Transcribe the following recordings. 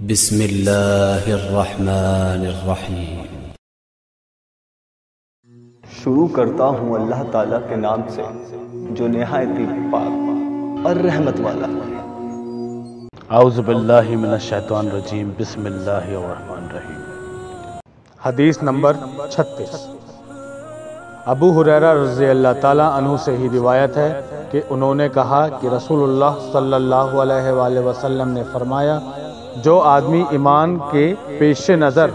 بسم اللہ الرحمن الرحیم۔ شروع کرتا ہوں اللہ تعالیٰ کے نام سے جو نہایت ہی پاک اور رحمت والا ہے۔ اعوذ باللہ من الشیطان الرجیم، بسم اللہ الرحمن الرحیم۔ حدیث نمبر 36۔ ابو ہریرہ رضی اللہ تعالیٰ عنہ سے ہی روایت ہے کہ انہوں نے کہا کہ رسول اللہ صلی اللہ علیہ وآلہ وسلم نے فرمایا، جو آدمی ایمان کے پیش نظر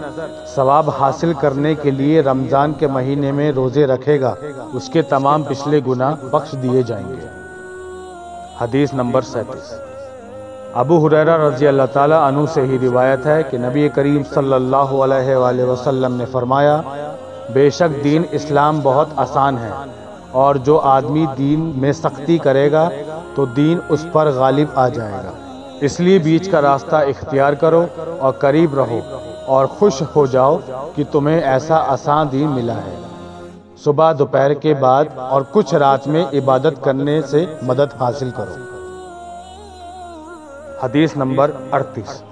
ثواب حاصل کرنے کے لیے رمضان کے مہینے میں روزے رکھے گا، اس کے تمام پچھلے گناہ بخش دیے جائیں گے۔ حدیث نمبر 37۔ ابو ہریرہ رضی اللہ تعالیٰ عنہ سے ہی روایت ہے کہ نبی کریم صلی اللہ علیہ وآلہ وسلم نے فرمایا، بے شک دین اسلام بہت آسان ہے، اور جو آدمی دین میں سختی کرے گا تو دین اس پر غالب آ جائے گا، اس لیے بیچ کا راستہ اختیار کرو اور قریب رہو اور خوش ہو جاؤ کہ تمہیں ایسا آسان دین ملا ہے۔ صبح دوپہر کے بعد اور کچھ رات میں عبادت کرنے سے مدد حاصل کرو۔ حدیث نمبر 38۔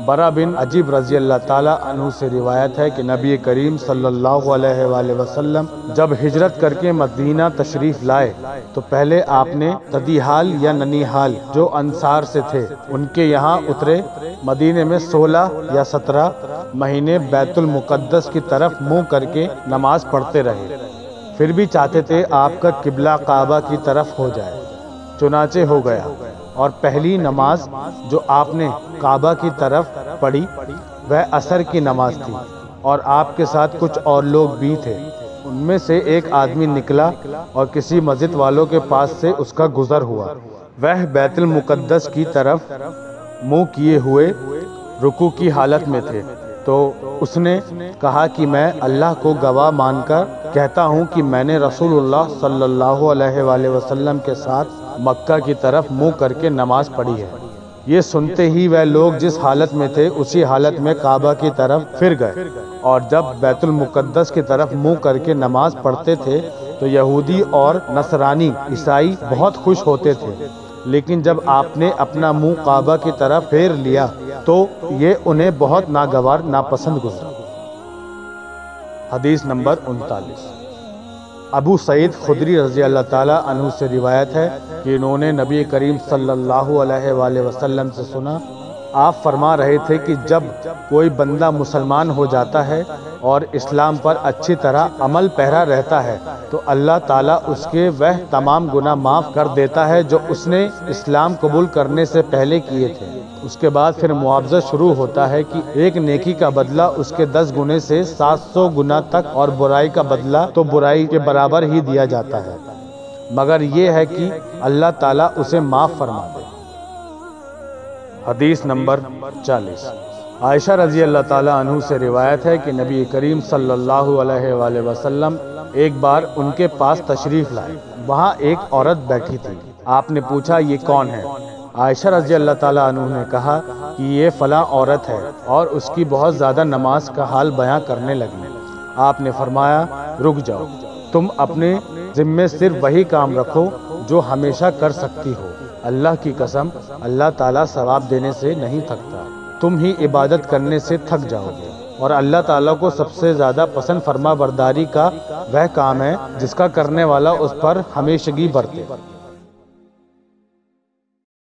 برا بن عجیب رضی اللہ تعالیٰ عنہ سے روایت ہے کہ نبی کریم صلی اللہ علیہ وآلہ وسلم جب ہجرت کر کے مدینہ تشریف لائے تو پہلے آپ نے تدیحال یا ننیحال جو انصار سے تھے ان کے یہاں اترے۔ مدینے میں 16 یا 17 مہینے بیت المقدس کی طرف منہ کر کے نماز پڑھتے رہے، پھر بھی چاہتے تھے آپ کا قبلہ کعبہ کی طرف ہو جائے، چنانچہ ہو گیا، اور پہلی نماز جو آپ نے کعبہ کی طرف پڑھی وہ عصر کی نماز تھی، اور آپ کے ساتھ کچھ اور لوگ بھی تھے۔ ان میں سے ایک آدمی نکلا اور کسی مسجد والوں کے پاس سے اس کا گزر ہوا، وہ بیت المقدس کی طرف منہ کیے ہوئے رکوع کی حالت میں تھے، تو اس نے کہا کہ میں اللہ کو گواہ مان کر کہتا ہوں کہ میں نے رسول اللہ صلی اللہ علیہ وآلہ وسلم کے ساتھ مکہ کی طرف منہ کر کے نماز پڑھی ہے۔ یہ سنتے ہی وہ لوگ جس حالت میں تھے اسی حالت میں کعبہ کی طرف پھر گئے، اور جب بیت المقدس کی طرف منہ کر کے نماز پڑھتے تھے تو یہودی اور نصرانی عیسائی بہت خوش ہوتے تھے، لیکن جب آپ نے اپنا منہ کعبہ کی طرف پھیر لیا تو یہ انہیں بہت ناگوار ناپسند گزرا۔ حدیث نمبر 39۔ ابو سعید خدری رضی اللہ تعالیٰ عنہ سے روایت ہے کہ انہوں نے نبی کریم صلی اللہ علیہ وآلہ وسلم سے سنا، آپ فرما رہے تھے کہ جب کوئی بندہ مسلمان ہو جاتا ہے اور اسلام پر اچھی طرح عمل پیرا رہتا ہے تو اللہ تعالیٰ اس کے وہ تمام گناہ معاف کر دیتا ہے جو اس نے اسلام قبول کرنے سے پہلے کیے تھے۔ اس کے بعد پھر معاوضہ شروع ہوتا ہے کہ ایک نیکی کا بدلہ اس کے 10 گنے سے 700 گنا تک، اور برائی کا بدلہ تو برائی کے برابر ہی دیا جاتا ہے، مگر یہ ہے کہ اللہ تعالیٰ اسے معاف فرما دے۔ حدیث نمبر 40۔ عائشہ رضی اللہ تعالیٰ عنہ سے روایت ہے کہ نبی کریم صلی اللہ علیہ وآلہ وسلم ایک بار ان کے پاس تشریف لائے، وہاں ایک عورت بیٹھی تھی۔ آپ نے پوچھا یہ کون ہے؟ عائشہ رضی اللہ تعالیٰ عنہ نے کہا کہ یہ فلاں عورت ہے، اور اس کی بہت زیادہ نماز کا حال بیان کرنے لگی۔ آپ نے فرمایا، رک جاؤ، تم اپنے ذمے صرف وہی کام رکھو جو ہمیشہ کر سکتی ہو، اللہ کی قسم اللہ تعالیٰ ثواب دینے سے نہیں تھکتا، تم ہی عبادت کرنے سے تھک جاؤ گے، اور اللہ تعالیٰ کو سب سے زیادہ پسند فرما برداری کا وہ کام ہے جس کا کرنے والا اس پر ہمیشگی برتے۔